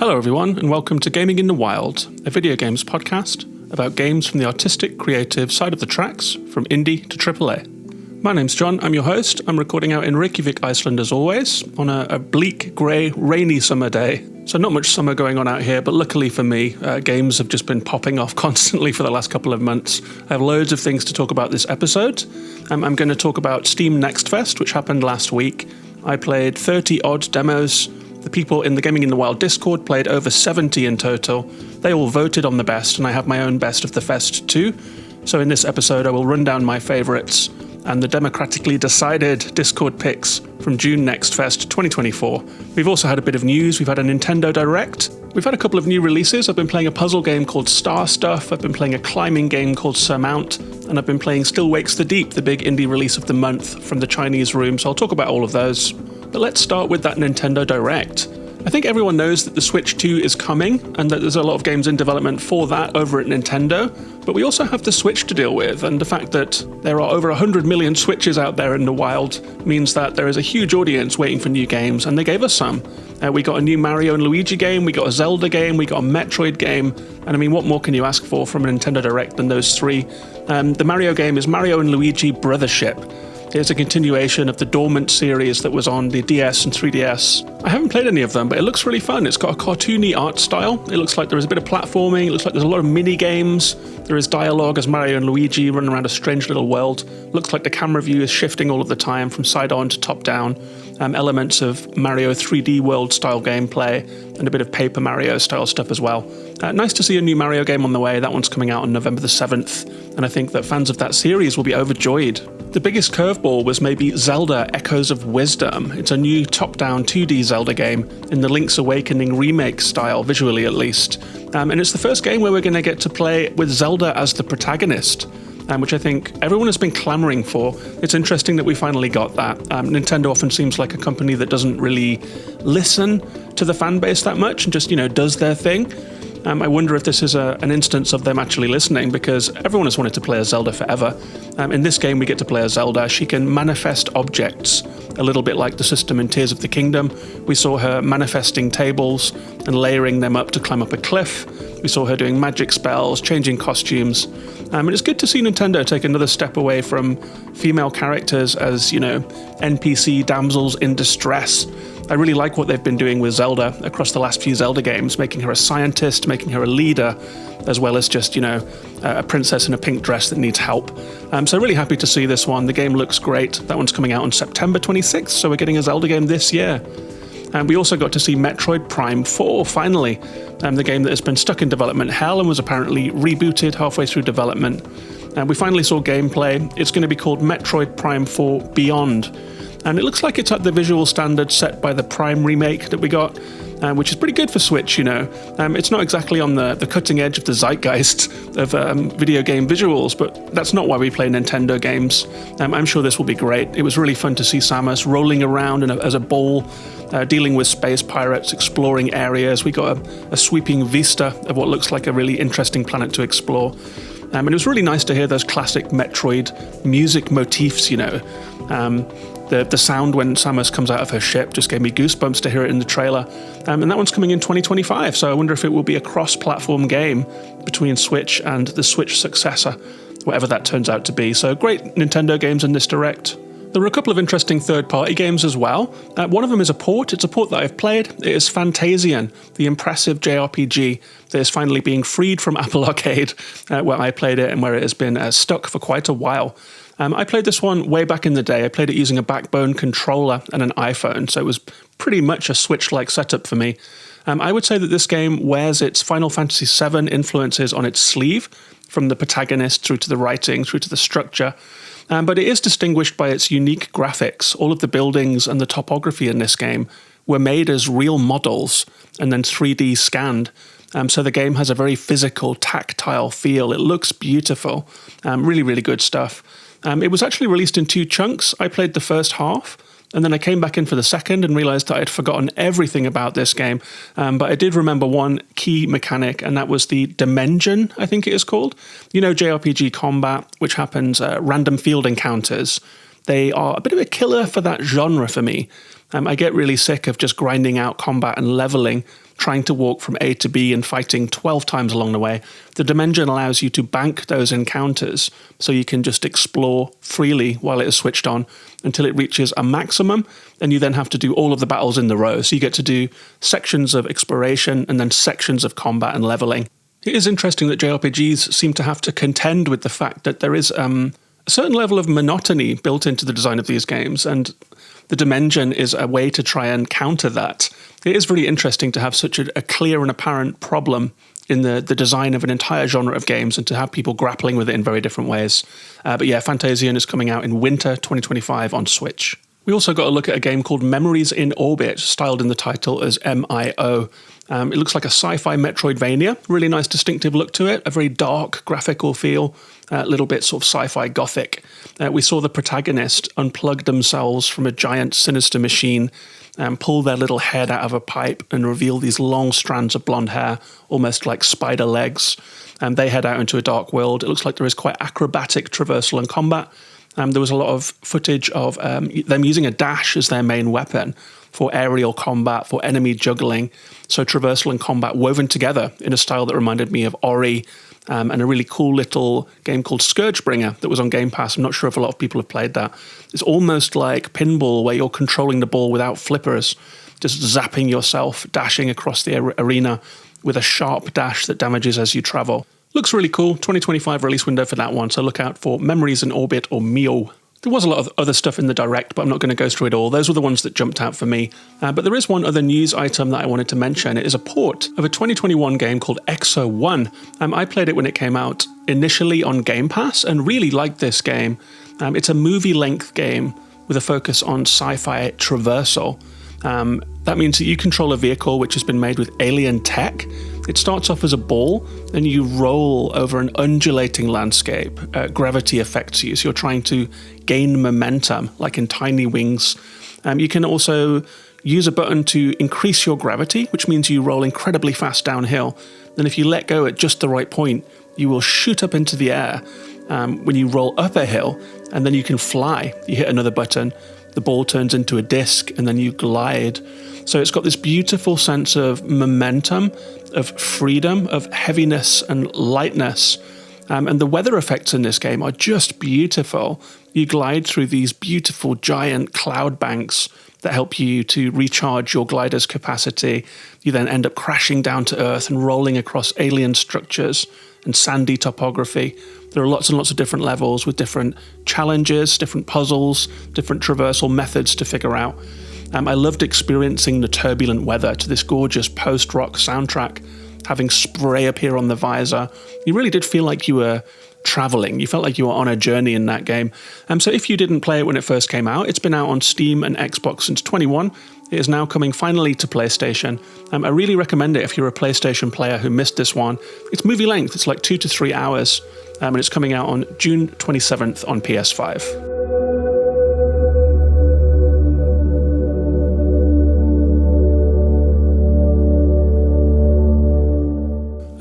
Hello everyone, and welcome to Gaming in the Wild, a video games podcast about games from the artistic, creative side of the tracks, from indie to AAA. My name's John, I'm your host. I'm recording out in Reykjavik, Iceland as always, on a bleak, grey, rainy summer day. So not much summer going on out here, but luckily for me, games have just been popping off constantly for the last couple of months. I have loads of things to talk about this episode. I'm going to talk about Steam Next Fest, which happened last week. I played 30 odd demos. The people in the Gaming in the Wild Discord played over 70 in total. They all voted on the best, and I have my own best of the fest too. So in this episode, I will run down my favourites and the democratically decided Discord picks from June Next Fest 2024. We've also had a bit of news. We've had a Nintendo Direct. We've had a couple of new releases. I've been playing a puzzle game called Star Stuff. I've been playing a climbing game called Surmount. And I've been playing Still Wakes the Deep, the big indie release of the month from the Chinese room. So I'll talk about all of those. But let's start with that Nintendo Direct. I think everyone knows that the Switch 2 is coming and that there's a lot of games in development for that over at Nintendo, but we also have the Switch to deal with, and the fact that there are over 100 million Switches out there in the wild means that there is a huge audience waiting for new games, and they gave us some. We got a new Mario and Luigi game, we got a Zelda game, we got a Metroid game, and I mean, what more can you ask for from a Nintendo Direct than those three? The Mario game is Mario and Luigi Brothership. It's a continuation of the dormant series that was on the DS and 3DS. I haven't played any of them, but it looks really fun. It's got a cartoony art style. It looks like there is a bit of platforming. It looks like there's a lot of mini games. There is dialogue as Mario and Luigi run around a strange little world. Looks like the camera view is shifting all of the time from side on to top down. Elements of Mario 3D World style gameplay and a bit of Paper Mario style stuff as well. Nice to see a new Mario game on the way. That one's coming out on November the 7th, and I think that fans of that series will be overjoyed. The biggest curveball was maybe Zelda Echoes of Wisdom. It's a new top-down 2D Zelda game in the Link's Awakening remake style, visually at least. And it's the first game where we're going to get to play with Zelda as the protagonist, which I think everyone has been clamoring for. It's interesting that we finally got that. Nintendo often seems like a company that doesn't really listen to the fan base that much and just, does their thing. I wonder if this is an instance of them actually listening, because everyone has wanted to play as Zelda forever. In this game, we get to play as Zelda. She can manifest objects, a little bit like the system in Tears of the Kingdom. We saw her manifesting tables and layering them up to climb up a cliff. We saw her doing magic spells, changing costumes. And it's good to see Nintendo take another step away from female characters as, NPC damsels in distress. I really like what they've been doing with Zelda across the last few Zelda games, making her a scientist, making her a leader, as well as just, a princess in a pink dress that needs help. So really happy to see this one. The game looks great. That one's coming out on September 26th, so we're getting a Zelda game this year. And we also got to see Metroid Prime 4, finally. The game that has been stuck in development hell and was apparently rebooted halfway through development. And we finally saw gameplay. It's going to be called Metroid Prime 4 Beyond. And it looks like it's at the visual standard set by the Prime remake that we got, which is pretty good for Switch, It's not exactly on the cutting edge of the zeitgeist of video game visuals, but that's not why we play Nintendo games. I'm sure this will be great. It was really fun to see Samus rolling around as a ball, dealing with space pirates, exploring areas. We got a sweeping vista of what looks like a really interesting planet to explore. And it was really nice to hear those classic Metroid music motifs, The sound when Samus comes out of her ship just gave me goosebumps to hear it in the trailer. And that one's coming in 2025, so I wonder if it will be a cross-platform game between Switch and the Switch successor, whatever that turns out to be. So great Nintendo games in this Direct. There were a couple of interesting third-party games as well. One of them is a port. It's a port that I've played. It is Fantasian, the impressive JRPG that is finally being freed from Apple Arcade, where I played it and where it has been stuck for quite a while. I played this one way back in the day. I played it using a Backbone controller and an iPhone, so it was pretty much a Switch-like setup for me. I would say that this game wears its Final Fantasy VII influences on its sleeve, from the protagonist through to the writing, through to the structure. But it is distinguished by its unique graphics. All of the buildings and the topography in this game were made as real models and then 3D scanned. So the game has a very physical, tactile feel. It looks beautiful. Really, really good stuff. It was actually released in 2 chunks. I played the first half, and then I came back in for the second and realized that I'd forgotten everything about this game. But I did remember one key mechanic, and that was the Dimension, I think it is called. JRPG combat, which happens random field encounters. They are a bit of a killer for that genre for me. I get really sick of just grinding out combat and leveling, trying to walk from A to B and fighting 12 times along the way. The Dimension allows you to bank those encounters so you can just explore freely while it is switched on until it reaches a maximum, and you then have to do all of the battles in the row. So you get to do sections of exploration and then sections of combat and leveling. It is interesting that JRPGs seem to have to contend with the fact that there is a certain level of monotony built into the design of these games, and the Dimension is a way to try and counter that. It is really interesting to have such a clear and apparent problem in the design of an entire genre of games and to have people grappling with it in very different ways. But yeah, Fantasian is coming out in winter 2025 on Switch. We also got a look at a game called Memories in Orbit, styled in the title as MIO. It looks like a sci-fi Metroidvania, really nice distinctive look to it, a very dark graphical feel, a little bit sort of sci-fi gothic. We saw the protagonist unplug themselves from a giant sinister machine, pull their little head out of a pipe and reveal these long strands of blonde hair, almost like spider legs. They head out into a dark world. It looks like there is quite acrobatic traversal and combat. There was a lot of footage of them using a dash as their main weapon for aerial combat, for enemy juggling. So traversal and combat woven together in a style that reminded me of Ori, and a really cool little game called Scourgebringer that was on Game Pass. I'm not sure if a lot of people have played that. It's almost like pinball where you're controlling the ball without flippers, just zapping yourself, dashing across the arena with a sharp dash that damages as you travel. Looks really cool. 2025 release window for that one, so look out for Memories in Orbit, or MIO. There was a lot of other stuff in the Direct, but I'm not going to go through it all. Those were the ones that jumped out for me. But there is one other news item that I wanted to mention. It is a port of a 2021 game called Exo 1. I played it when it came out initially on Game Pass and really liked this game. It's a movie-length game with a focus on sci-fi traversal. That means that you control a vehicle which has been made with alien tech. It starts off as a ball, and you roll over an undulating landscape. Gravity affects you, so you're trying to gain momentum, like in Tiny Wings. You can also use a button to increase your gravity, which means you roll incredibly fast downhill. Then if you let go at just the right point, you will shoot up into the air when you roll up a hill, and then you can fly. You hit another button, the ball turns into a disc, and then you glide. So it's got this beautiful sense of momentum, of freedom, of heaviness and lightness. And the weather effects in this game are just beautiful. You glide through these beautiful giant cloud banks that help you to recharge your glider's capacity. You then end up crashing down to Earth and rolling across alien structures and sandy topography. There are lots and lots of different levels with different challenges, different puzzles, different traversal methods to figure out. I loved experiencing the turbulent weather to this gorgeous post-rock soundtrack, having spray appear on the visor. You really did feel like you were traveling. You felt like you were on a journey in that game. So if you didn't play it when it first came out, it's been out on Steam and Xbox since 21. It is now coming finally to PlayStation. I really recommend it if you're a PlayStation player who missed this one. It's movie length. It's like 2 to 3 hours. And it's coming out on June 27th on PS5.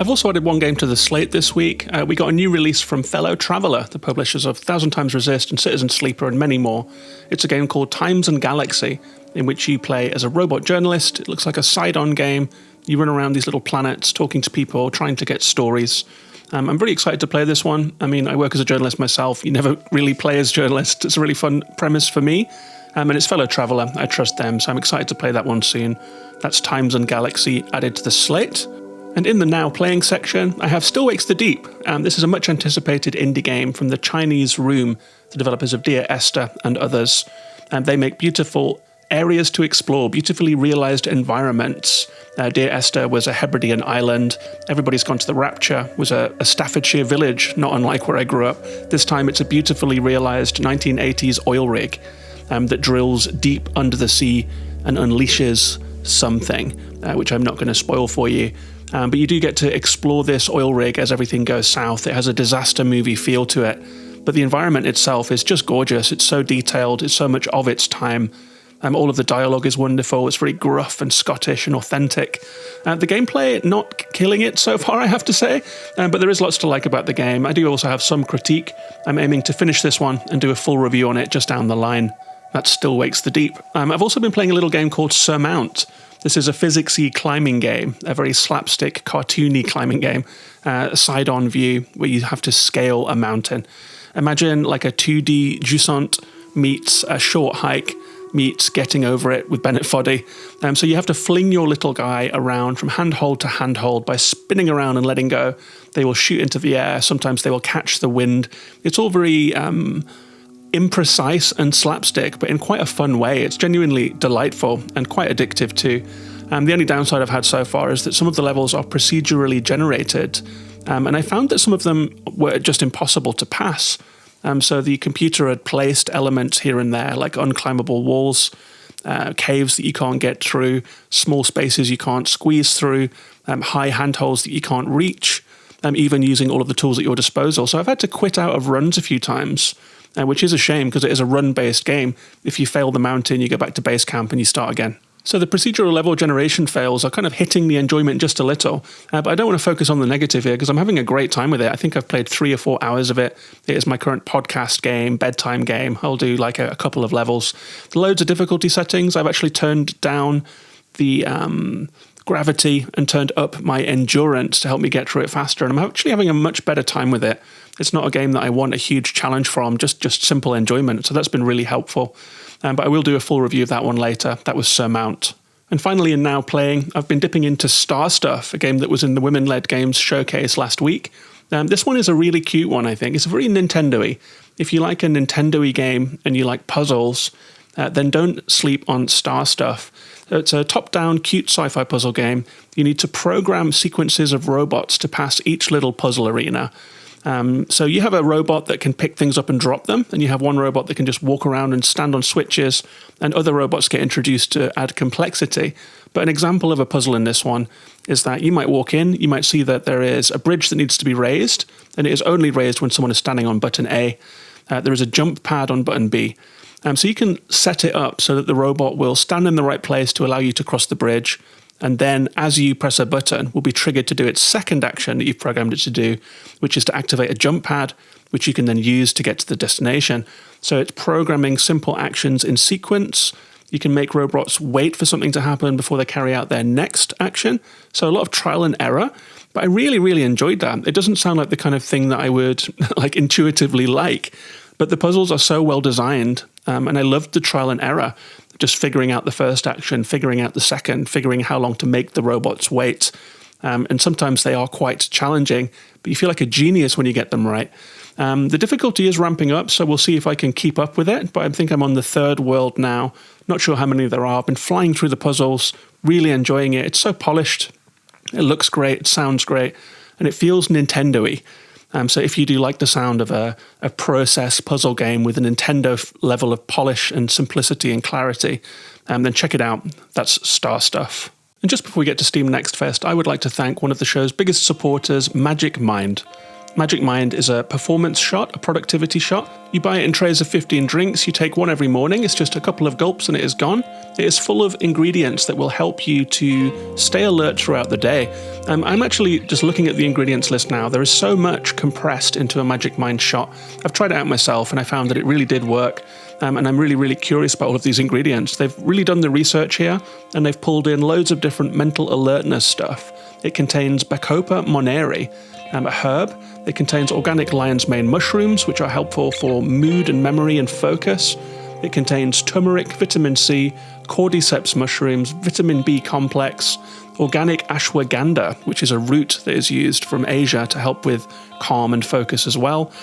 I've also added one game to the slate this week. We got a new release from Fellow Traveller, the publishers of 1,000 Times Resist and Citizen Sleeper and many more. It's a game called Times and Galaxy, in which you play as a robot journalist. It looks like a side-on game. You run around these little planets, talking to people, trying to get stories. I'm really excited to play this one. I mean, I work as a journalist myself. You never really play as a journalist. It's a really fun premise for me. And it's Fellow Traveller. I trust them, so I'm excited to play that one soon. That's Times and Galaxy added to the slate. And in the Now Playing section, I have Still Wakes the Deep. This is a much anticipated indie game from the Chinese Room, the developers of Dear Esther and others. They make beautiful areas to explore, beautifully realized environments. Dear Esther was a Hebridean island. Everybody's Gone to the Rapture was a Staffordshire village, not unlike where I grew up. This time it's a beautifully realized 1980s oil rig that drills deep under the sea and unleashes something, which I'm not going to spoil for you. But you do get to explore this oil rig as everything goes south. It has a disaster movie feel to it. But the environment itself is just gorgeous. It's so detailed. It's so much of its time. All of the dialogue is wonderful. It's very gruff and Scottish and authentic. The gameplay, not killing it so far, I have to say. But there is lots to like about the game. I do also have some critique. I'm aiming to finish this one and do a full review on it just down the line. That Still Wakes the Deep. I've also been playing a little game called Surmount. This is a physicsy climbing game, a very slapstick, cartoony climbing game, side-on view where you have to scale a mountain. Imagine like a 2D Jusant meets a short hike meets getting over it with Bennett Foddy. So you have to fling your little guy around from handhold to handhold by spinning around and letting go. They will shoot into the air. Sometimes they will catch the wind. It's all very imprecise and slapstick, but in quite a fun way. It's genuinely delightful and quite addictive too. The only downside I've had so far is that some of the levels are procedurally generated, and I found that some of them were just impossible to pass. So the computer had placed elements here and there, like unclimbable walls, caves that you can't get through, small spaces you can't squeeze through, high handholds that you can't reach, even using all of the tools at your disposal. So I've had to quit out of runs a few times, which is a shame because it is a run-based game. If you fail the mountain, you go back to base camp and you start again. So the procedural level generation fails are kind of hitting the enjoyment just a little, but I don't want to focus on the negative here because I'm having a great time with it. I think I've played 3 or 4 hours of it. It is my current podcast game, bedtime game. I'll do like a couple of levels. Loads of difficulty settings. I've actually turned down the gravity and turned up my endurance to help me get through it faster, and I'm actually having a much better time with it. It's not a game that I want a huge challenge from, just simple enjoyment, so that's been really helpful. But I will do a full review of that one later. That was Surmount. And finally, in Now Playing, I've been dipping into Star Stuff, a game that was in the Women-Led Games showcase last week. This one is a really cute one, I think. It's very Nintendo-y. If you like a Nintendo-y game and you like puzzles, then don't sleep on Star Stuff. It's a top-down, cute sci-fi puzzle game. You need to program sequences of robots to pass each little puzzle arena. So you have a robot that can pick things up and drop them, and you have one robot that can just walk around and stand on switches, and other robots get introduced to add complexity. But an example of a puzzle in this one is that you might walk in, you might see that there is a bridge that needs to be raised, and it is only raised when someone is standing on button A. There is a jump pad on button B. So you can set it up so that the robot will stand in the right place to allow you to cross the bridge, and then as you press a button, will be triggered to do its second action that you've programmed it to do, which is to activate a jump pad, which you can then use to get to the destination. So it's programming simple actions in sequence. You can make robots wait for something to happen before they carry out their next action. So a lot of trial and error, but I really, really enjoyed that. It doesn't sound like the kind of thing that I would intuitively like, but the puzzles are so well designed, and I loved the trial and error. Just figuring out the first action, figuring out the second, figuring how long to make the robots wait. And sometimes they are quite challenging, but you feel like a genius when you get them right. The difficulty is ramping up, so we'll see if I can keep up with it, but I think I'm on the 3rd world now. Not sure how many there are. I've been flying through the puzzles, really enjoying it. It's so polished. It looks great, it sounds great, and it feels Nintendo-y. So if you do like the sound of a process puzzle game with a Nintendo level of polish and simplicity and clarity, then check it out. That's Star Stuff. And just before we get to Steam Next Fest, I would like to thank one of the show's biggest supporters, Magic Mind. Magic Mind is a performance shot, a productivity shot. You buy it in trays of 15 drinks, you take one every morning, it's just a couple of gulps and it is gone. It is full of ingredients that will help you to stay alert throughout the day. I'm actually just looking at the ingredients list now. There is so much compressed into a Magic Mind shot. I've tried it out myself and I found that it really did work. And I'm really, really curious about all of these ingredients. They've really done the research here, and they've pulled in loads of different mental alertness stuff. It contains Bacopa moneri, a herb. It contains organic lion's mane mushrooms, which are helpful for mood and memory and focus. It contains turmeric, vitamin C, cordyceps mushrooms, vitamin B complex, organic ashwagandha, which is a root that is used from Asia to help with calm and focus as well.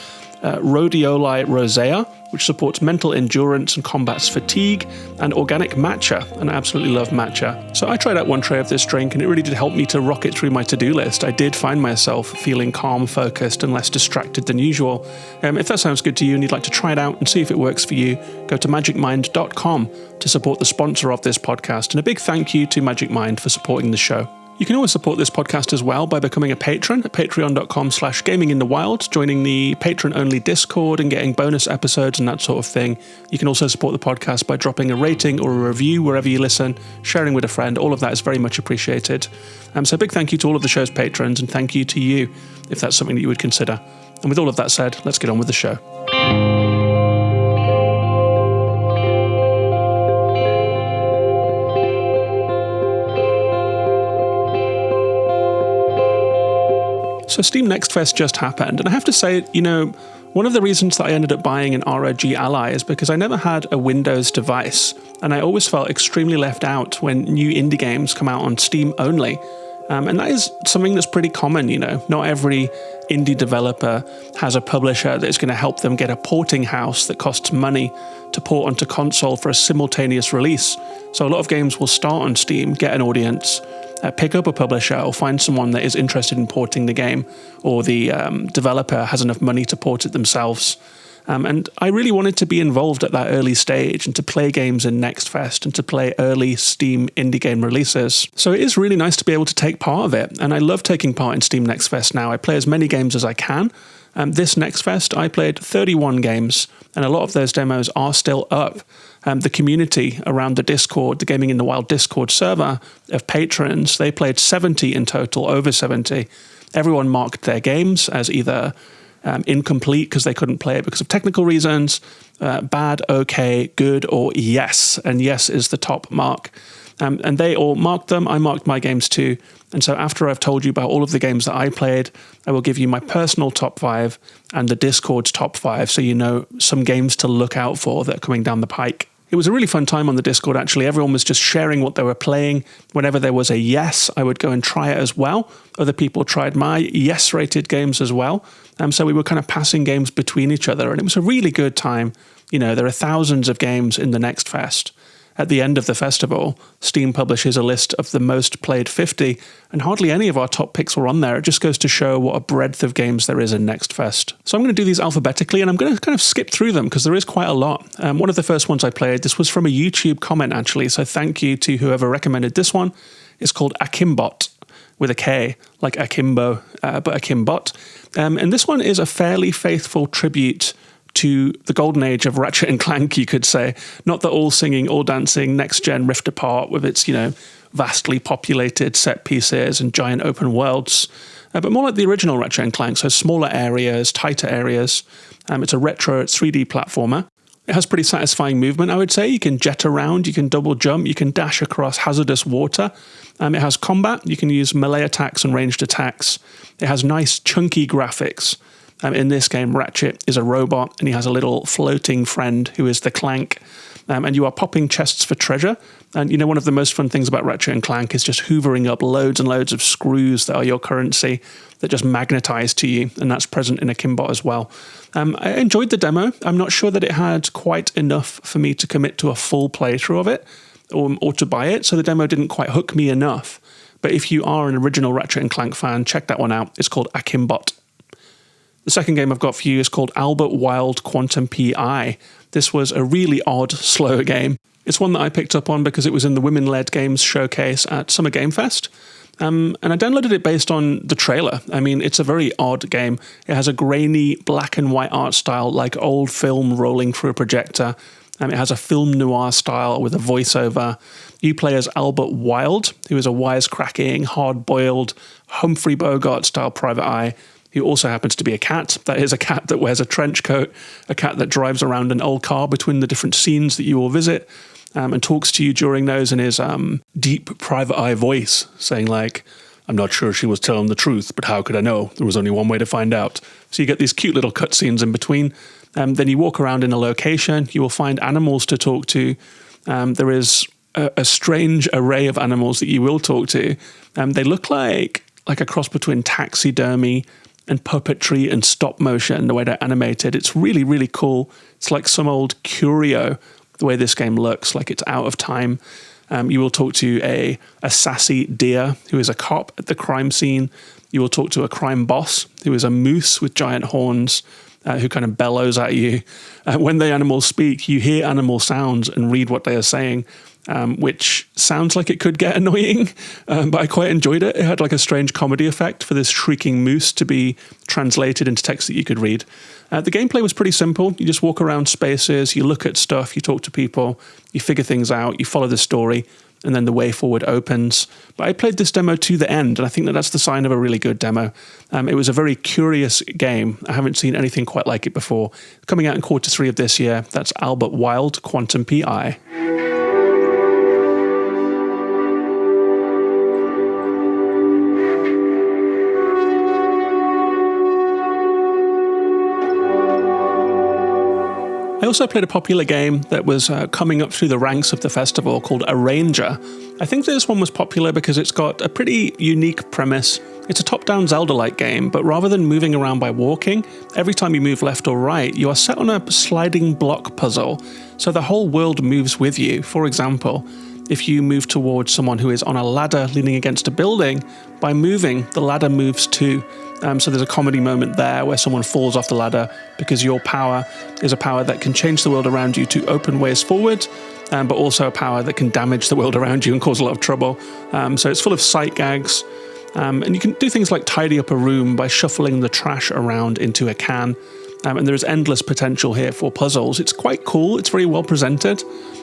Rhodioli rosea, which supports mental endurance and combats fatigue, and organic matcha, and I absolutely love matcha. So I tried out one tray of this drink and it really did help me to rocket through my to-do list. I did find myself feeling calm, focused, and less distracted than usual. If that sounds good to you and you'd like to try it out and see if it works for you, go to magicmind.com to support the sponsor of this podcast, and a big thank you to Magic Mind for supporting the show. You can always support this podcast as well by becoming a patron at patreon.com/gaminginthewild, joining the patron-only Discord and getting bonus episodes and that sort of thing. You can also support the podcast by dropping a rating or a review wherever you listen, sharing with a friend. All of that is very much appreciated. So big thank you to all of the show's patrons, and thank you to you if that's something that you would consider. And with all of that said, let's get on with the show. So Steam Next Fest just happened, and I have to say, one of the reasons that I ended up buying an ROG Ally is because I never had a Windows device, and I always felt extremely left out when new indie games come out on Steam only. And that is something that's pretty common, Not every indie developer has a publisher that is going to help them get a porting house that costs money to port onto console for a simultaneous release. So a lot of games will start on Steam, get an audience, pick up a publisher, or find someone that is interested in porting the game, or the developer has enough money to port it themselves. And I really wanted to be involved at that early stage and to play games in Next Fest and to play early Steam indie game releases. So it is really nice to be able to take part of it. And I love taking part in Steam Next Fest now. I play as many games as I can. This Next Fest, I played 31 games, and a lot of those demos are still up. The community around the Discord, the Gaming in the Wild Discord server of patrons, they played 70 in total, over 70. Everyone marked their games as either incomplete because they couldn't play it because of technical reasons, bad, okay, good, or yes. And yes is the top mark. And they all marked them. I marked my games too. And so after I've told you about all of the games that I played, I will give you my personal top 5 and the Discord's top 5, so you know some games to look out for that are coming down the pike. It was a really fun time on the Discord, actually. Everyone was just sharing what they were playing. Whenever there was a yes, I would go and try it as well. Other people tried my yes-rated games as well. So we were kind of passing games between each other, and it was a really good time. There are thousands of games in the Next Fest. At the end of the festival, Steam publishes a list of the most played 50, and hardly any of our top picks were on there. It just goes to show what a breadth of games there is in Next Fest. So I'm going to do these alphabetically, and I'm going to kind of skip through them because there is quite a lot. One of the first ones I played, this was from a YouTube comment actually, so thank you to whoever recommended this one. It's called Akimbot, with a K, like Akimbo, but Akimbot. And this one is a fairly faithful tribute to the golden age of Ratchet and Clank, you could say. Not the all singing, all dancing, next-gen Rift Apart with its, vastly populated set pieces and giant open worlds, but more like the original Ratchet and Clank, so smaller areas, tighter areas. It's a retro 3D platformer. It has pretty satisfying movement, I would say. You can jet around, you can double jump, you can dash across hazardous water. It has combat, you can use melee attacks and ranged attacks. It has nice chunky graphics. In this game, Ratchet is a robot, and he has a little floating friend who is the Clank. And you are popping chests for treasure. And one of the most fun things about Ratchet and Clank is just hoovering up loads and loads of screws that are your currency that just magnetize to you, and that's present in Akimbot as well. I enjoyed the demo. I'm not sure that it had quite enough for me to commit to a full playthrough of it or to buy it, so the demo didn't quite hook me enough. But if you are an original Ratchet and Clank fan, check that one out. It's called Akimbot. The second game I've got for you is called Albert Wild Quantum PI. This was a really odd, slow game. It's one that I picked up on because it was in the Women-Led Games showcase at Summer Game Fest. And I downloaded it based on the trailer. I mean, it's a very odd game. It has a grainy black and white art style, like old film rolling through a projector. It has a film noir style with a voiceover. You play as Albert Wild, who is a wisecracking, hard-boiled, Humphrey Bogart-style private eye, who also happens to be a cat. That is a cat that wears a trench coat, a cat that drives around an old car between the different scenes that you will visit, and talks to you during those in his deep private eye voice, saying like, "I'm not sure she was telling the truth, but how could I know? There was only one way to find out." So you get these cute little cutscenes in between. Then you walk around in a location, you will find animals to talk to. There is a strange array of animals that you will talk to. They look like a cross between taxidermy and puppetry and stop motion, the way they're animated. It's really, really cool. It's like some old curio, the way this game looks, like it's out of time. You will talk to a sassy deer who is a cop at the crime scene. You will talk to a crime boss who is a moose with giant horns who kind of bellows at you. When the animals speak, you hear animal sounds and read what they are saying. Which sounds like it could get annoying, but I quite enjoyed it. It had like a strange comedy effect for this shrieking moose to be translated into text that you could read. The gameplay was pretty simple. You just walk around spaces, you look at stuff, you talk to people, you figure things out, you follow the story, and then the way forward opens. But I played this demo to the end, and I think that that's the sign of a really good demo. It was a very curious game. I haven't seen anything quite like it before. Coming out in Q3 of this year, that's Albert Wild Quantum PI. I also played a popular game that was coming up through the ranks of the festival called Arranger. I think this one was popular because it's got a pretty unique premise. It's a top-down Zelda-like game, but rather than moving around by walking, every time you move left or right, you are set on a sliding block puzzle, so the whole world moves with you. For example, if you move towards someone who is on a ladder leaning against a building, by moving, the ladder moves too. So there's a comedy moment there where someone falls off the ladder because your power is a power that can change the world around you to open ways forward, but also a power that can damage the world around you and cause a lot of trouble. So it's full of sight gags. And you can do things like tidy up a room by shuffling the trash around into a can. And there is endless potential here for puzzles. It's quite cool. It's very well presented.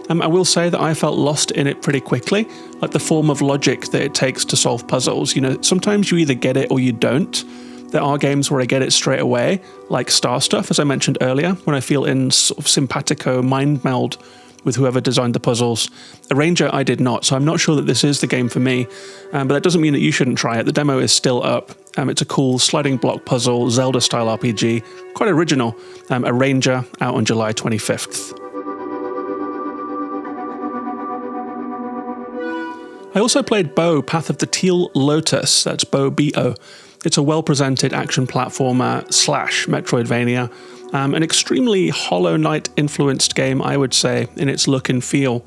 I will say that I felt lost in it pretty quickly, like the form of logic that it takes to solve puzzles. You know, sometimes you either get it or you don't. There are games where I get it straight away, like Star Stuff, as I mentioned earlier, when I feel in sort of simpatico mind meld with whoever designed the puzzles. Arranger, I did not, so I'm not sure that this is the game for me, but that doesn't mean that you shouldn't try it. The demo is still up. It's a cool sliding block puzzle, Zelda-style RPG, quite original. Arranger, out on July 25th. I also played Bo, Path of the Teal Lotus, that's Bo, B-O. It's a well-presented action platformer / Metroidvania, an extremely Hollow Knight-influenced game, I would say, in its look and feel,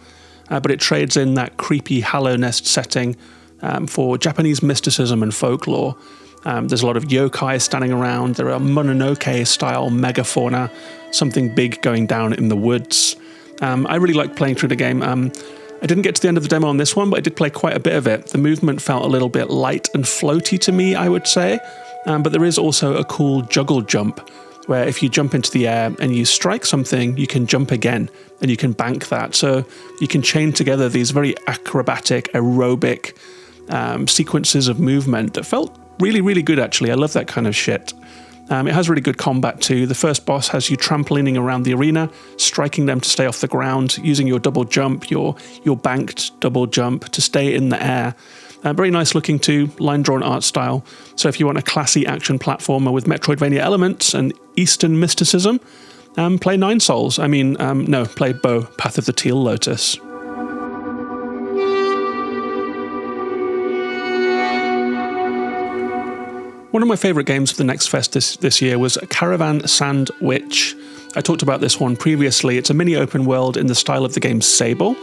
but it trades in that creepy Hallow Nest setting for Japanese mysticism and folklore. There's a lot of yokai standing around, there are Mononoke-style megafauna, something big going down in the woods. I really liked playing through the game. I didn't get to the end of the demo on this one, but I did play quite a bit of it. The movement felt a little bit light and floaty to me, I would say, but there is also a cool juggle jump, where if you jump into the air and you strike something, you can jump again, and you can bank that. So you can chain together these very acrobatic, aerobic sequences of movement that felt really, really good, actually. I love that kind of shit. It has really good combat too. The first boss has you trampolining around the arena, striking them to stay off the ground, using your double jump, your banked double jump to stay in the air. Very nice looking too, line-drawn art style. So if you want a classy action platformer with Metroidvania elements and Eastern mysticism, play Nine Souls. Play Bo, Path of the Teal Lotus. One of my favourite games for the Next Fest this year was Caravan Sandwich. I talked about this one previously. It's a mini open world in the style of the game Sable.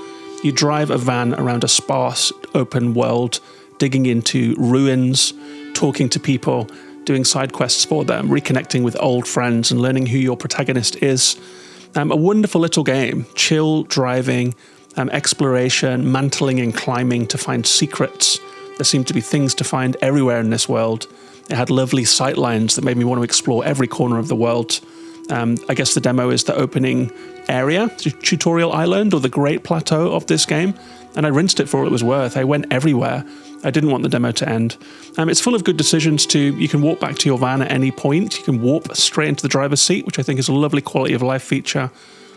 You drive a van around a sparse open world, digging into ruins, talking to people, doing side quests for them, reconnecting with old friends and learning who your protagonist is. A wonderful little game, chill driving, exploration, mantling and climbing to find secrets. There seemed to be things to find everywhere in this world. It had lovely sightlines that made me want to explore every corner of the world. I guess the demo is the opening area, the tutorial island or the Great Plateau of this game, and I rinsed it for all it was worth. I went everywhere. I didn't want the demo to end. It's full of good decisions too. You can walk back to your van at any point. You can warp straight into the driver's seat, which I think is a lovely quality of life feature.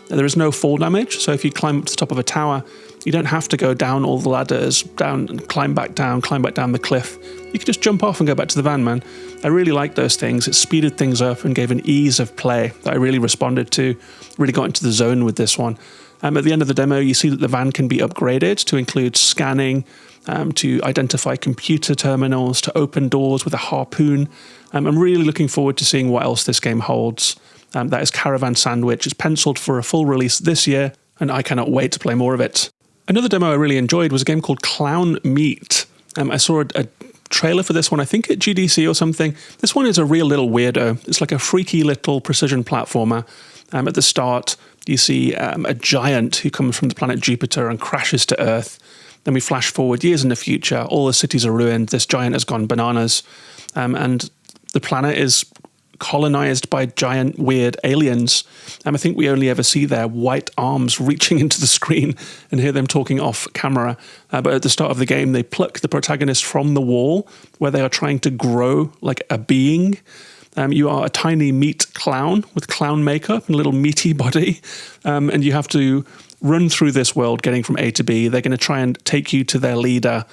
There is no fall damage, so if you climb up to the top of a tower, you don't have to go down all the ladders, down and climb back down the cliff. You can just jump off and go back to the van, man. I really liked those things. It speeded things up and gave an ease of play that I really responded to. Really got into the zone with this one. At the end of the demo, you see that the van can be upgraded to include scanning, to identify computer terminals, to open doors with a harpoon. I'm really looking forward to seeing what else this game holds. That is Caravan Sandwich. It's penciled for a full release this year, and I cannot wait to play more of it. Another demo I really enjoyed was a game called Clown Meat. I saw a trailer for this one, I think at GDC or something. This one is a real little weirdo. It's like a freaky little precision platformer. At the start, you see a giant who comes from the planet Jupiter and crashes to Earth. Then we flash forward years in the future. All the cities are ruined. This giant has gone bananas. And the planet is colonized by giant weird aliens. I think we only ever see their white arms reaching into the screen and hear them talking off camera. But at the start of the game, they pluck the protagonist from the wall where they are trying to grow like a being. You are a tiny meat clown with clown makeup and a little meaty body. And you have to run through this world getting from A to B. They're going to try and take you to their leader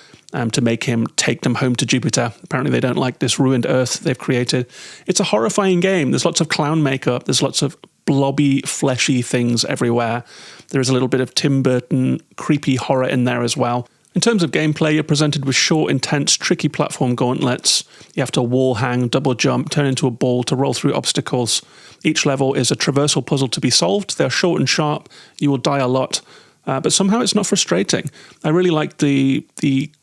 to make him take them home to Jupiter. Apparently they don't like this ruined Earth they've created. It's a horrifying game. There's lots of clown makeup. There's lots of blobby, fleshy things everywhere. There is a little bit of Tim Burton creepy horror in there as well. In terms of gameplay, you're presented with short, intense, tricky platform gauntlets. You have to wall hang, double jump, turn into a ball to roll through obstacles. Each level is a traversal puzzle to be solved. They're short and sharp. You will die a lot. But somehow it's not frustrating. I really like the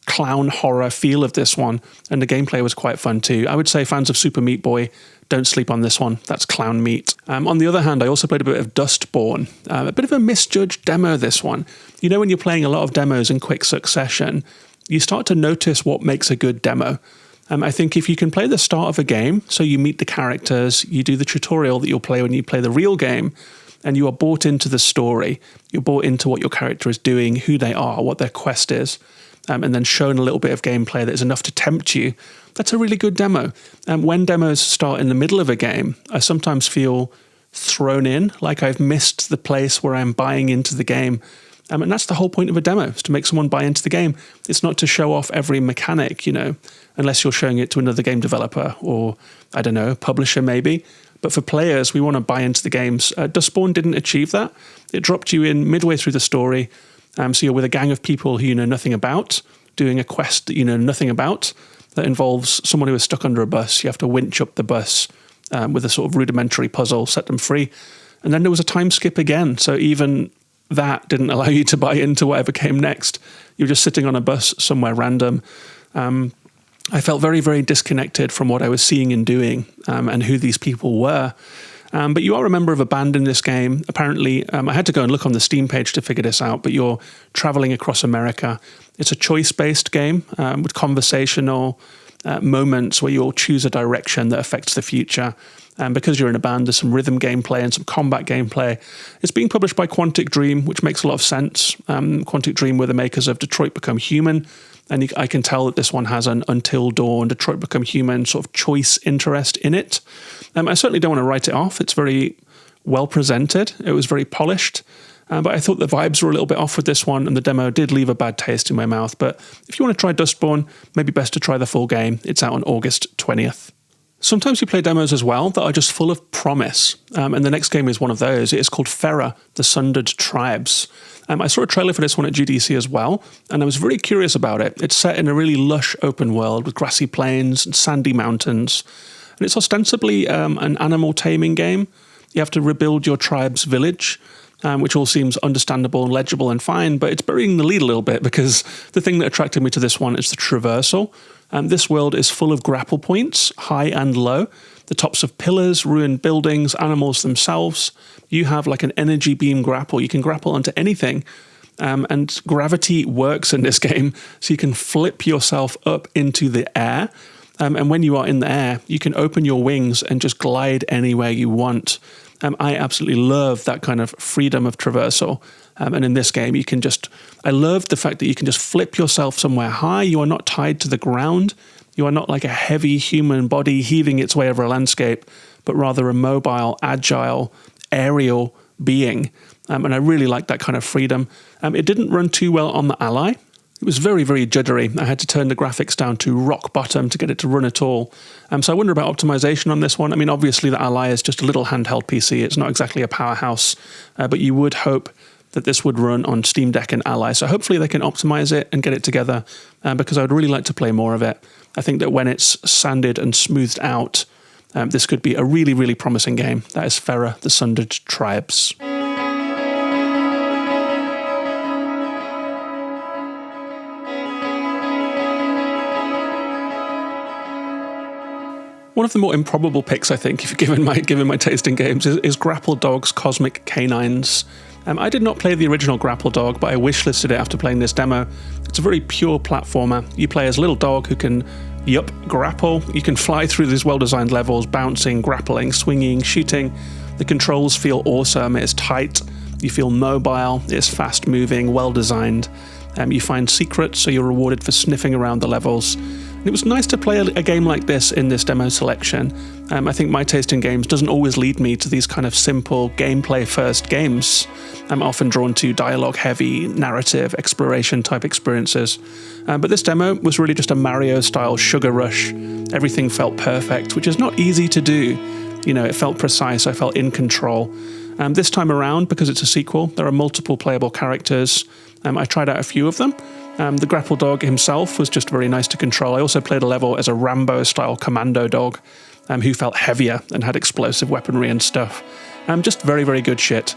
clown horror feel of this one, and the gameplay was quite fun too. I would say fans of Super Meat Boy, don't sleep on this one. That's clown meat. On the other hand, I also played a bit of Dustborn. A bit of a misjudged demo, this one. You know, when you're playing a lot of demos in quick succession, you start to notice what makes a good demo. I think if you can play the start of a game, so you meet the characters, you do the tutorial that you'll play when you play the real game, and you are bought into the story, you're bought into what your character is doing, who they are, what their quest is, and then shown a little bit of gameplay that is enough to tempt you, that's a really good demo. When demos start in the middle of a game, I sometimes feel thrown in, like I've missed the place where I'm buying into the game. And that's the whole point of a demo, is to make someone buy into the game. It's not to show off every mechanic, you know, unless you're showing it to another game developer or, I don't know, publisher maybe. But for players, we want to buy into the games. Dustborn didn't achieve that. It dropped you in midway through the story. So you're with a gang of people who you know nothing about, doing a quest that you know nothing about, that involves someone who is stuck under a bus. You have to winch up the bus with a sort of rudimentary puzzle, set them free. And then there was a time skip again. So even that didn't allow you to buy into whatever came next. You were just sitting on a bus somewhere random. I felt very, very disconnected from what I was seeing and doing and who these people were. But you are a member of a band in this game. Apparently, I had to go and look on the Steam page to figure this out, but you're traveling across America. It's a choice-based game with conversational moments where you'll choose a direction that affects the future. And because you're in a band, there's some rhythm gameplay and some combat gameplay. It's being published by Quantic Dream, which makes a lot of sense. Quantic Dream were the makers of Detroit Become Human. And I can tell that this one has an Until Dawn, Detroit Become Human sort of choice interest in it. I certainly don't want to write it off. It's very well presented. It was very polished. But I thought the vibes were a little bit off with this one, and the demo did leave a bad taste in my mouth. But if you want to try Dustborn, maybe best to try the full game. It's out on August 20th. Sometimes you play demos as well that are just full of promise. And the next game is one of those. It is called Ferra, The Sundered Tribes. I saw a trailer for this one at GDC as well, and I was very curious about it. It's set in a really lush open world with grassy plains and sandy mountains. And it's ostensibly an animal taming game. You have to rebuild your tribe's village, which all seems understandable and legible and fine, but it's burying the lead a little bit because the thing that attracted me to this one is the traversal. This world is full of grapple points, high and low, the tops of pillars, ruined buildings, animals themselves. You have like an energy beam grapple. You can grapple onto anything. And gravity works in this game, so you can flip yourself up into the air. And when you are in the air, you can open your wings and just glide anywhere you want. I absolutely love that kind of freedom of traversal. And in this game, I love the fact that you can just flip yourself somewhere high. You are not tied to the ground. You are not like a heavy human body heaving its way over a landscape, but rather a mobile, agile, aerial being. And I really like that kind of freedom. It didn't run too well on the Ally. It was very, very juddery. I had to turn the graphics down to rock bottom to get it to run at all. So I wonder about optimization on this one. I mean, obviously the Ally is just a little handheld PC. It's not exactly a powerhouse, but you would hope that this would run on Steam Deck and Ally. So hopefully they can optimize it and get it together, because I would really like to play more of it. I think that when it's sanded and smoothed out, this could be a really, really promising game. That is Ferra, The Sundered Tribes. One of the more improbable picks, I think, if given my taste in games, is Grapple Dog's Cosmic Canines. I did not play the original Grapple Dog, but I wishlisted it after playing this demo. It's a very pure platformer. You play as a little dog who can, grapple. You can fly through these well-designed levels, bouncing, grappling, swinging, shooting. The controls feel awesome. It's tight. You feel mobile. It's fast-moving, well-designed. You find secrets, so you're rewarded for sniffing around the levels. And it was nice to play a game like this in this demo selection. I think my taste in games doesn't always lead me to these kind of simple gameplay-first games. I'm often drawn to dialogue-heavy, narrative, exploration-type experiences. But this demo was really just a Mario-style sugar rush. Everything felt perfect, which is not easy to do. You know, it felt precise, I felt in control. This time around, because it's a sequel, there are multiple playable characters. I tried out a few of them. The grapple dog himself was just very nice to control. I also played a level as a Rambo-style commando dog who felt heavier and had explosive weaponry and stuff. Just very, very good shit.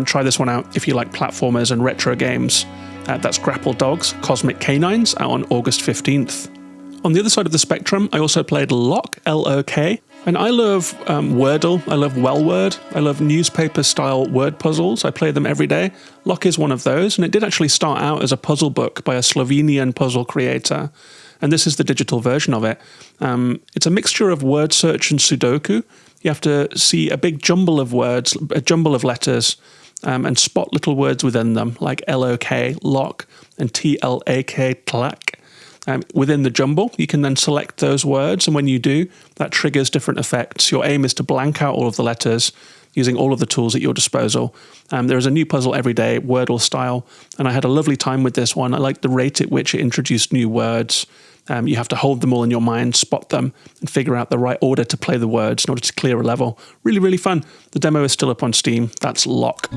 Try this one out if you like platformers and retro games. That's Grapple Dogs, Cosmic Canines, out on August 15th. On the other side of the spectrum, I also played Lock, L-O-K, and I love Wordle, I love Wellword, I love newspaper-style word puzzles, I play them every day. Lock is one of those, and it did actually start out as a puzzle book by a Slovenian puzzle creator, and this is the digital version of it. It's a mixture of word search and Sudoku. You have to see a big jumble of words, a jumble of letters, and spot little words within them, like L-O-K, lock, and T-L-A-K, tlak. Within the jumble, you can then select those words, and when you do, that triggers different effects. Your aim is to blank out all of the letters using all of the tools at your disposal. There is a new puzzle every day, Wordle style, and I had a lovely time with this one. I liked the rate at which it introduced new words. You have to hold them all in your mind, spot them, and figure out the right order to play the words in order to clear a level. Really, really fun. The demo is still up on Steam. That's Lock.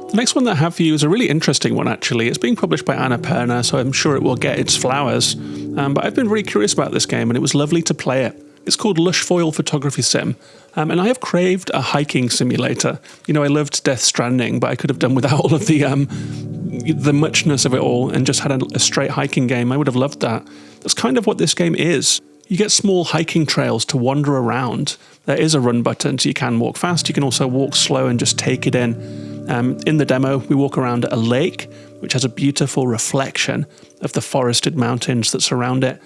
The next one that I have for you is a really interesting one, actually. It's being published by Annapurna, so I'm sure it will get its flowers. But I've been really curious about this game, and it was lovely to play it. It's called Lush Foil Photography Sim, and I have craved a hiking simulator. You know, I loved Death Stranding, but I could have done without all of the muchness of it all and just had a straight hiking game. I would have loved that. That's kind of what this game is. You get small hiking trails to wander around. There is a run button, so you can walk fast. You can also walk slow and just take it in. In the demo, we walk around a lake, which has a beautiful reflection of the forested mountains that surround it.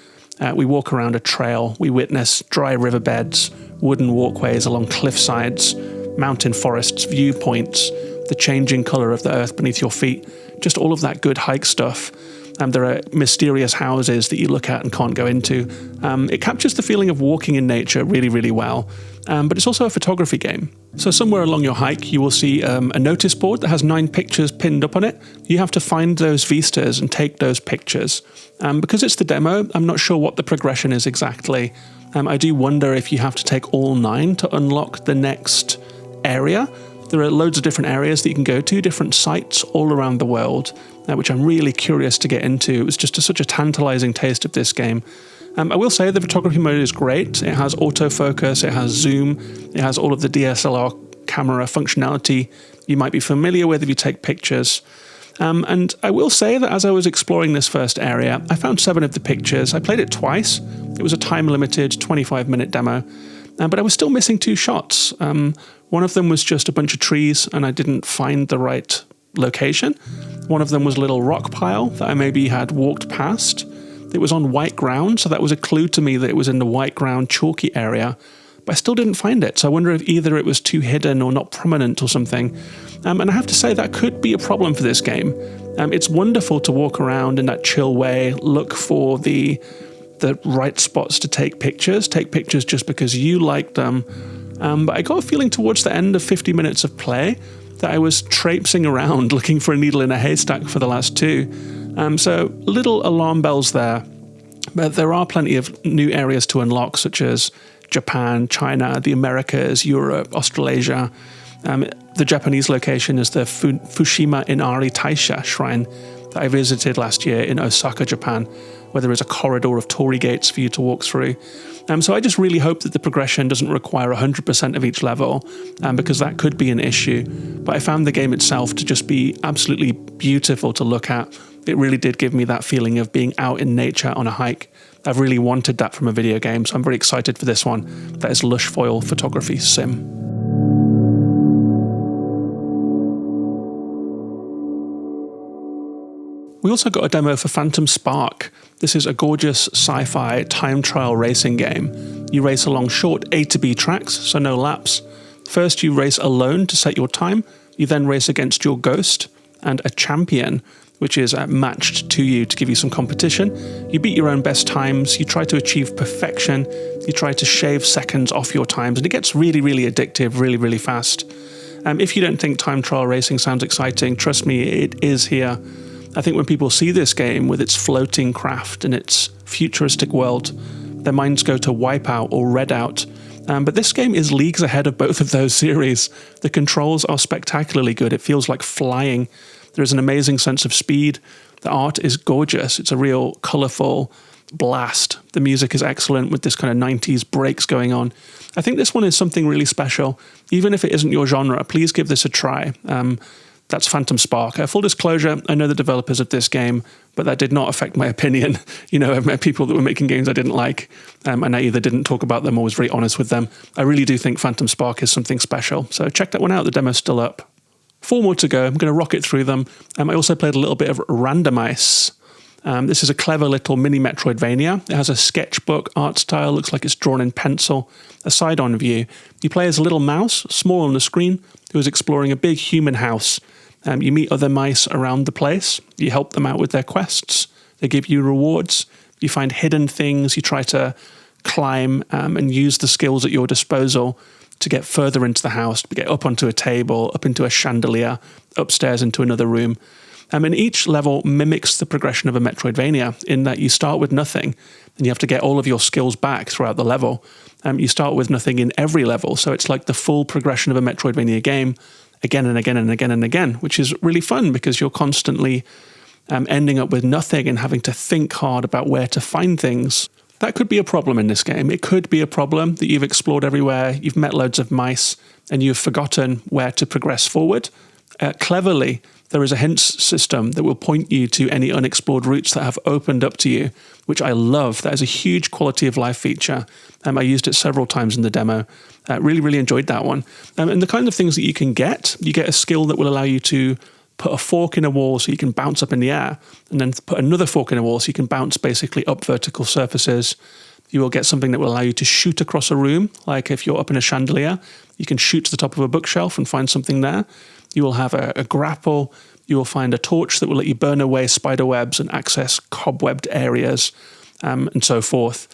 We walk around a trail. We witness dry riverbeds, wooden walkways along cliff sides, mountain forests, viewpoints, the changing colour of the earth beneath your feet, just all of that good hike stuff. There are mysterious houses that you look at and can't go into. It captures the feeling of walking in nature really, really well. But it's also a photography game. So somewhere along your hike, you will see a notice board that has 9 pictures pinned up on it. You have to find those vistas and take those pictures. Because it's the demo, I'm not sure what the progression is exactly. I do wonder if you have to take all 9 to unlock the next area. There are loads of different areas that you can go to, different sites all around the world, which I'm really curious to get into. It was just such a tantalizing taste of this game. I will say the photography mode is great. It has autofocus, it has zoom, it has all of the DSLR camera functionality you might be familiar with if you take pictures. And I will say that as I was exploring this first area, I found 7 of the pictures. I played it twice. It was a time-limited 25-minute demo, but I was still missing 2 shots. One of them was just a bunch of trees, and I didn't find the right location. One of them was a little rock pile that I maybe had walked past. It was on white ground, so that was a clue to me that it was in the white ground chalky area, but I still didn't find it, so I wonder if either it was too hidden or not prominent or something. And I have to say that could be a problem for this game. It's wonderful to walk around in that chill way, look for the right spots to take pictures just because you like them. But I got a feeling towards the end of 50 minutes of play that I was traipsing around looking for a needle in a haystack for the last 2. So little alarm bells there, but there are plenty of new areas to unlock, such as Japan, China, the Americas, Europe, Australasia. The Japanese location is the Fushima Inari Taisha shrine that I visited last year in Osaka, Japan, where there is a corridor of torii gates for you to walk through. So I just really hope that the progression doesn't require 100% of each level, because that could be an issue. But I found the game itself to just be absolutely beautiful to look at. It really did give me that feeling of being out in nature on a hike. I've really wanted that from a video game, so I'm very excited for this one. That is Lush Foil Photography Sim. We also got a demo for Phantom Spark. This is a gorgeous sci-fi time trial racing game. You race along short A to B tracks, so no laps. First you race alone to set your time, you then race against your ghost and a champion, which is matched to you to give you some competition. You beat your own best times, you try to achieve perfection, you try to shave seconds off your times, and it gets really, really addictive, really, really fast. If you don't think time trial racing sounds exciting, trust me, it is here. I think when people see this game with its floating craft and its futuristic world, their minds go to Wipeout or Redout. But this game is leagues ahead of both of those series. The controls are spectacularly good. It feels like flying. There is an amazing sense of speed. The art is gorgeous. It's a real colourful blast. The music is excellent with this kind of 90s breaks going on. I think this one is something really special. Even if it isn't your genre, please give this a try. That's Phantom Spark. Full disclosure, I know the developers of this game, but that did not affect my opinion. I've met people that were making games I didn't like, and I either didn't talk about them or was very honest with them. I really do think Phantom Spark is something special. So check that one out. The demo's still up. 4 more to go. I'm going to rocket through them. I also played a little bit of Randomice. This is a clever little mini Metroidvania. It has a sketchbook art style, looks like it's drawn in pencil, a side-on view. You play as a little mouse, small on the screen, who is exploring a big human house. You meet other mice around the place. You help them out with their quests. They give you rewards. You find hidden things. You try to climb and use the skills at your disposal to get further into the house, to get up onto a table, up into a chandelier, upstairs into another room. And each level mimics the progression of a Metroidvania in that you start with nothing and you have to get all of your skills back throughout the level. You start with nothing in every level, so it's like the full progression of a Metroidvania game again and again and again and again, which is really fun because you're constantly ending up with nothing and having to think hard about where to find things. That could be a problem in this game. It could be a problem that you've explored everywhere, you've met loads of mice, and you've forgotten where to progress forward. Cleverly, there is a hints system that will point you to any unexplored routes that have opened up to you, which I love. That is a huge quality of life feature. I used it several times in the demo. Really, really enjoyed that one. And the kind of things that you get a skill that will allow you to put a fork in a wall so you can bounce up in the air, and then put another fork in a wall so you can bounce basically up vertical surfaces. You will get something that will allow you to shoot across a room, like if you're up in a chandelier, you can shoot to the top of a bookshelf and find something there. You will have a grapple. You will find a torch that will let you burn away spider webs and access cobwebbed areas, and so forth.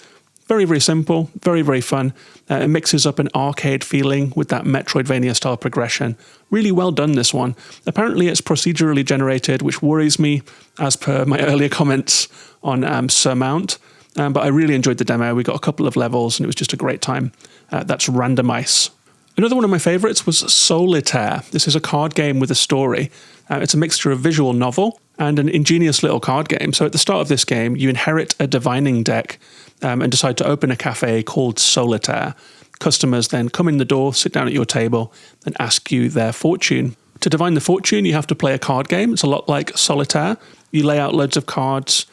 Very, very simple, very, very fun. It mixes up an arcade feeling with that Metroidvania-style progression. Really well done, this one. Apparently it's procedurally generated, which worries me, as per my earlier comments on Surmount. But I really enjoyed the demo. We got a couple of levels, and it was just a great time. That's Randomice. Another one of my favourites was Solitaire. This is a card game with a story. It's a mixture of visual novel and an ingenious little card game. So at the start of this game, you inherit a divining deck and decide to open a cafe called Solitaire. Customers then come in the door, sit down at your table, and ask you their fortune. To divine the fortune, you have to play a card game. It's a lot like Solitaire. You lay out loads of cards.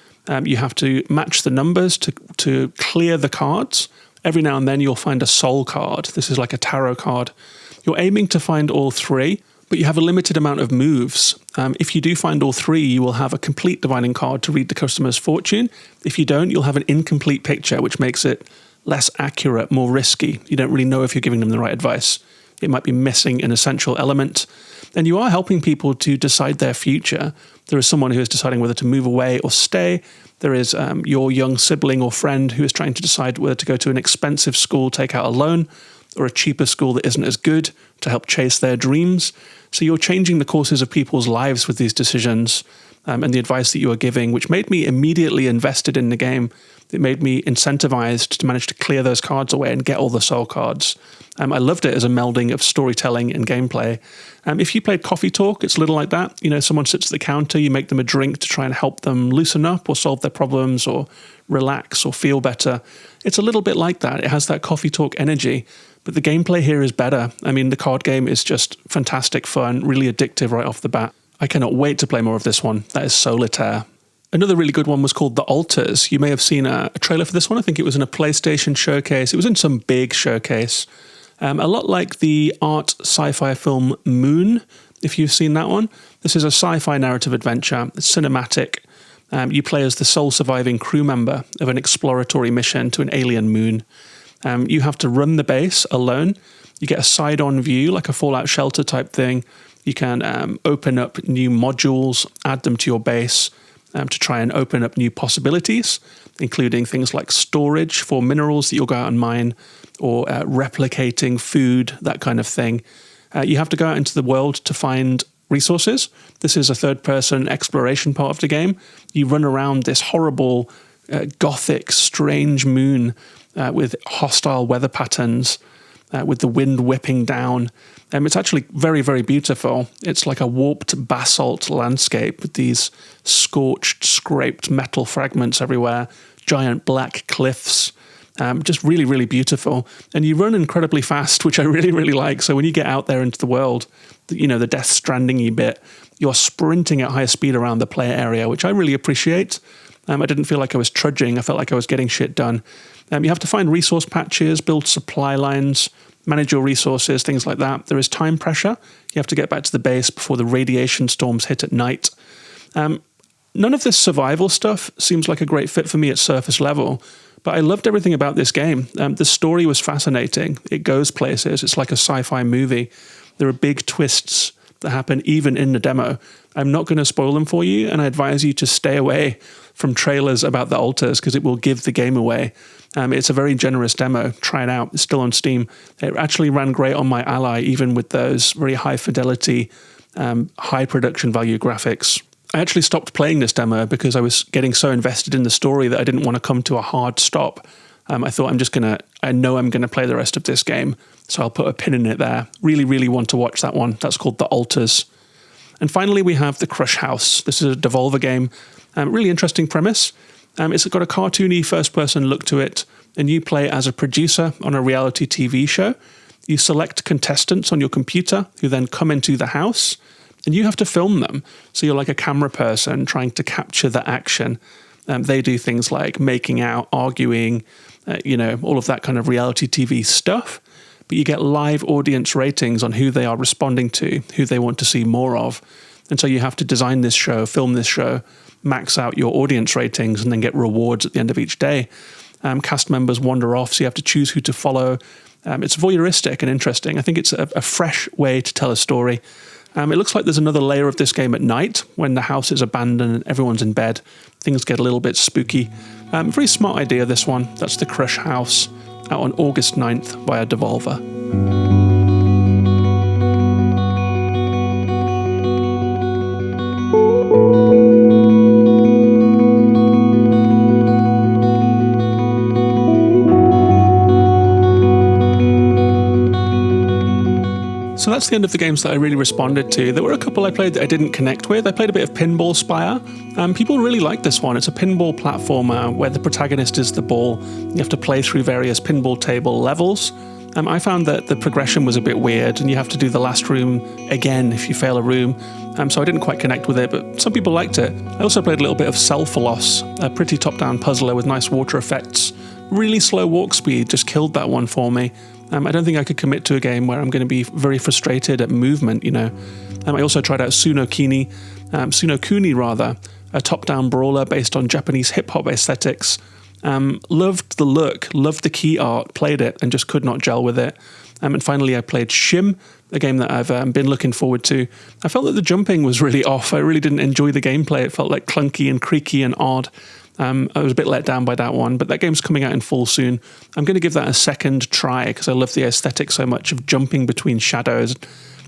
You have to match the numbers to clear the cards. Every now and then you'll find a soul card. This is like a tarot card. You're aiming to find all three, but you have a limited amount of moves. If you do find all three, you will have a complete divining card to read the customer's fortune. If you don't, you'll have an incomplete picture, which makes it less accurate, more risky. You don't really know if you're giving them the right advice. It might be missing an essential element. And you are helping people to decide their future. There is someone who is deciding whether to move away or stay. There is your young sibling or friend who is trying to decide whether to go to an expensive school, take out a loan, or a cheaper school that isn't as good to help chase their dreams. So you're changing the courses of people's lives with these decisions and the advice that you are giving, which made me immediately invested in the game. It made me incentivized to manage to clear those cards away and get all the soul cards. I loved it as a melding of storytelling and gameplay. If you played Coffee Talk, it's a little like that. You know, someone sits at the counter, you make them a drink to try and help them loosen up or solve their problems or relax or feel better. It's a little bit like that. It has that Coffee Talk energy, but the gameplay here is better. I mean, the card game is just fantastic fun, really addictive right off the bat. I cannot wait to play more of this one. That is Solitaire. Another really good one was called The Alters. You may have seen a trailer for this one. I think it was in a PlayStation showcase. It was in some big showcase. A lot like the art sci-fi film Moon, if you've seen that one. This is a sci-fi narrative adventure. It's cinematic. You play as the sole surviving crew member of an exploratory mission to an alien moon. You have to run the base alone. You get a side-on view, like a Fallout Shelter type thing. You can open up new modules, add them to your base to try and open up new possibilities, including things like storage for minerals that you'll go out and mine, or replicating food, that kind of thing. You have to go out into the world to find resources. This is a third-person exploration part of the game. You run around this horrible, gothic, strange moon with hostile weather patterns, with the wind whipping down. It's actually very, very beautiful. It's like a warped basalt landscape with these scorched, scraped metal fragments everywhere, giant black cliffs. Just really, really beautiful. And you run incredibly fast, which I really, really like. So when you get out there into the world, the Death Stranding-y bit, you're sprinting at high speed around the play area, which I really appreciate. I didn't feel like I was trudging. I felt like I was getting shit done. You have to find resource patches, build supply lines, manage your resources, things like that. There is time pressure. You have to get back to the base before the radiation storms hit at night. None of this survival stuff seems like a great fit for me at surface level, but I loved everything about this game. The story was fascinating. It goes places. It's like a sci-fi movie. There are big twists that happen even in the demo. I'm not going to spoil them for you, and I advise you to stay away from trailers about the altars because it will give the game away. It's a very generous demo. Try it out. It's still on Steam. It actually ran great on my Ally, even with those very high fidelity, high production value graphics. I actually stopped playing this demo because I was getting so invested in the story that I didn't want to come to a hard stop. I thought I know I'm going to play the rest of this game, so I'll put a pin in it there. Really, really want to watch that one. That's called The Altars. And finally, we have The Crush House. This is a Devolver game. Really interesting premise. It's got a cartoony first-person look to it, and you play as a producer on a reality TV show. You select contestants on your computer who then come into the house, and you have to film them. So you're like a camera person trying to capture the action. They do things like making out, arguing, all of that kind of reality TV stuff. But you get live audience ratings on who they are responding to, who they want to see more of. And so you have to design this show, film this show, max out your audience ratings, and then get rewards at the end of each day. Cast members wander off, so you have to choose who to follow. It's voyeuristic and interesting. I think it's a fresh way to tell a story. It looks like there's another layer of this game at night when the house is abandoned and everyone's in bed. Things get a little bit spooky. Very smart idea, this one. That's The Crush House, out on August 9th via Devolver. So that's the end of the games that I really responded to. There were a couple I played that I didn't connect with. I played a bit of Pinball Spire. People really like this one. It's a pinball platformer where the protagonist is the ball. You have to play through various pinball table levels. I found that the progression was a bit weird, and you have to do the last room again if you fail a room. So I didn't quite connect with it, but some people liked it. I also played a little bit of Self-Loss, a pretty top-down puzzler with nice water effects. Really slow walk speed just killed that one for me. I don't think I could commit to a game where I'm going to be very frustrated at movement, I also tried out Sunokuni, a top-down brawler based on Japanese hip-hop aesthetics. Loved the look, loved the key art, played it, and just could not gel with it. And finally, I played Shim, a game that I've been looking forward to. I felt that the jumping was really off. I really didn't enjoy the gameplay. It felt like clunky and creaky and odd. I was a bit let down by that one, but that game's coming out in full soon. I'm going to give that a second try because I love the aesthetic so much of jumping between shadows.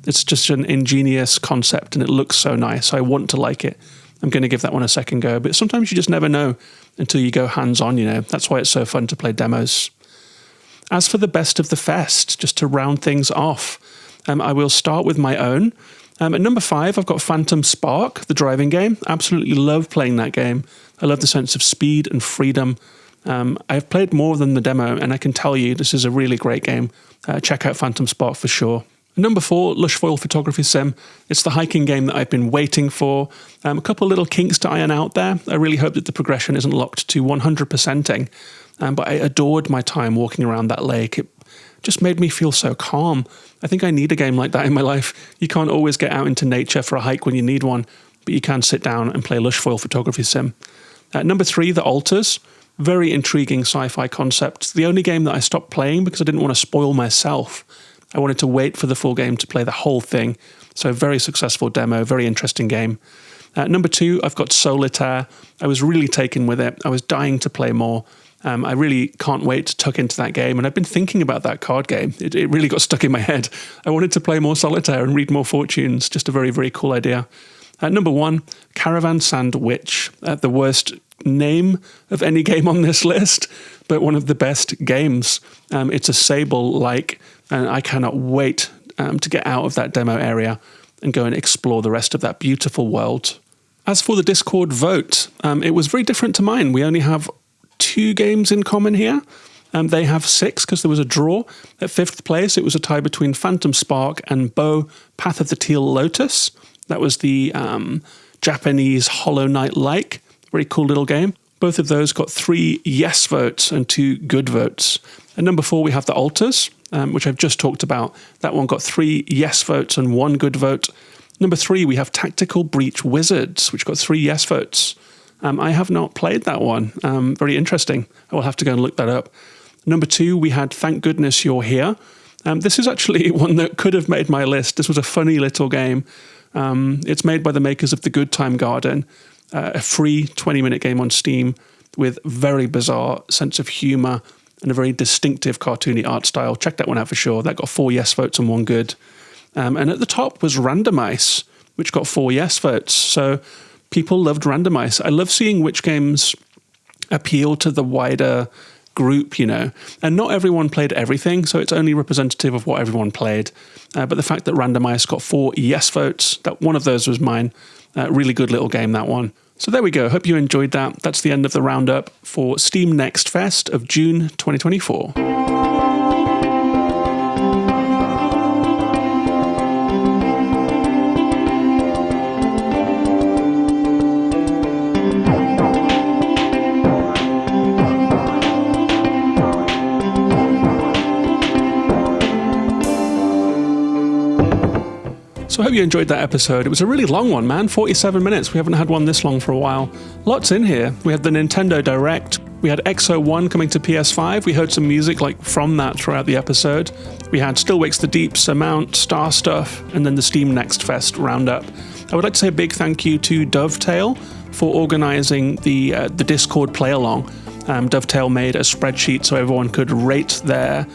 It's just an ingenious concept and it looks so nice. I want to like it. I'm going to give that one a second go, but sometimes you just never know until you go hands-on, That's why it's so fun to play demos. As for the best of the fest, just to round things off, I will start with my own. At number 5, I've got Phantom Spark, the driving game. Absolutely love playing that game. I love the sense of speed and freedom. I've played more than the demo, and I can tell you this is a really great game. Check out Phantom Spark for sure. Number 4, Lush Foil Photography Sim. It's the hiking game that I've been waiting for. A couple of little kinks to iron out there. I really hope that the progression isn't locked to 100%ing. But I adored my time walking around that lake. It just made me feel so calm. I think I need a game like that in my life. You can't always get out into nature for a hike when you need one, but you can sit down and play Lush Foil Photography Sim. Number 3, The Altars. Very intriguing sci-fi concept. The only game that I stopped playing because I didn't want to spoil myself. I wanted to wait for the full game to play the whole thing. So very successful demo, very interesting game. Number 2, I've got Solitaire. I was really taken with it. I was dying to play more. I really can't wait to tuck into that game. And I've been thinking about that card game. It really got stuck in my head. I wanted to play more Solitaire and read more Fortunes. Just a very, very cool idea. Number 1, Caravan Sandwich. The worst name of any game on this list, but one of the best games. It's a Sable-like, and I cannot wait to get out of that demo area and go and explore the rest of that beautiful world. As for the Discord vote, it was very different to mine. We only have 2 games in common here. They have 6 because there was a draw. At 5th place, it was a tie between Phantom Spark and Bo Path of the Teal Lotus. That was the Japanese Hollow Knight-like. Very cool little game. Both of those got 3 yes votes and 2 good votes. At number 4, we have the Altars, which I've just talked about. That one got 3 yes votes and 1 good vote. Number 3, we have Tactical Breach Wizards, which got 3 yes votes. I have not played that one. Very interesting. I will have to go and look that up. Number 2, we had Thank Goodness You're Here. This is actually one that could have made my list. This was a funny little game. It's made by the makers of The Good Time Garden, a free 20-minute game on Steam with very bizarre sense of humour and a very distinctive cartoony art style. Check that one out for sure. That got 4 yes votes and 1 good. And at the top was Randomice, which got 4 yes votes. So people loved Randomice. I love seeing which games appeal to the wider group, you know. And not everyone played everything, so it's only representative of what everyone played. But the fact that Randomice got 4 yes votes, that one of those was mine. Really good little game, that one. So there we go. Hope you enjoyed that. That's the end of the roundup for Steam Next Fest of June 2024. So I hope you enjoyed that episode. It was a really long one, man. 47 minutes. We haven't had one this long for a while. Lots in here. We had the Nintendo Direct. We had Exo 1 coming to PS5. We heard some music from that throughout the episode. We had Still Wakes the Deep, Surmount, Star Stuff, and then the Steam Next Fest roundup. I would like to say a big thank you to Dovetail for organising the Discord play-along. Dovetail made a spreadsheet so everyone could rate their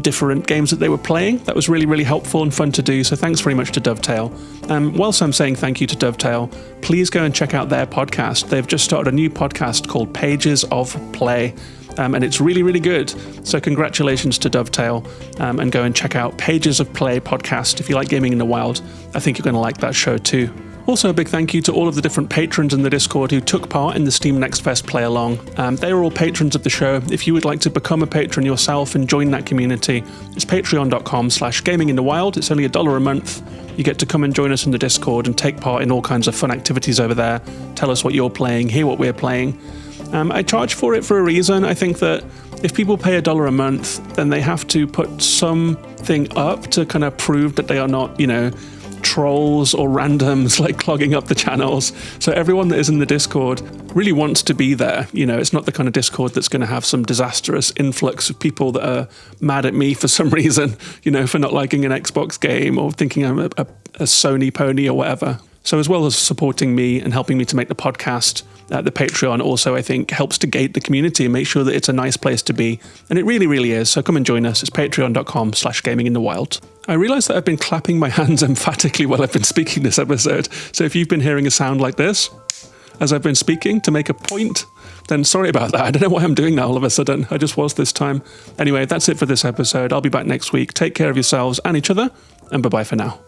different games that they were playing. That was really, really helpful and fun to do, so thanks very much to Dovetail. Whilst I'm saying thank you to Dovetail, please go and check out their podcast. They've just started a new podcast called Pages of Play, and it's really, really good. So congratulations to Dovetail, and go and check out Pages of Play podcast. If you like gaming in the wild, I think you're going to like that show too. Also, a big thank you to all of the different patrons in the Discord who took part in the Steam Next Fest play-along. They are all patrons of the show. If you would like to become a patron yourself and join that community, it's patreon.com/gaminginthewild. It's only $1 a month. You get to come and join us in the Discord and take part in all kinds of fun activities over there. Tell us what you're playing, hear what we're playing. I charge for it for a reason. I think that if people pay $1 a month, then they have to put something up to kind of prove that they are not, trolls or randoms clogging up the channels. So everyone that is in the Discord really wants to be there. It's not the kind of Discord that's going to have some disastrous influx of people that are mad at me for some reason, for not liking an Xbox game or thinking I'm a Sony pony or whatever. So as well as supporting me and helping me to make the podcast, the Patreon also, I think, helps to gate the community and make sure that it's a nice place to be. And it really, really is. So come and join us. It's patreon.com/gaminginthewild. I realise that I've been clapping my hands emphatically while I've been speaking this episode. So if you've been hearing a sound like this as I've been speaking to make a point, then sorry about that. I don't know why I'm doing that all of a sudden. I just was this time. Anyway, that's it for this episode. I'll be back next week. Take care of yourselves and each other, and bye-bye for now.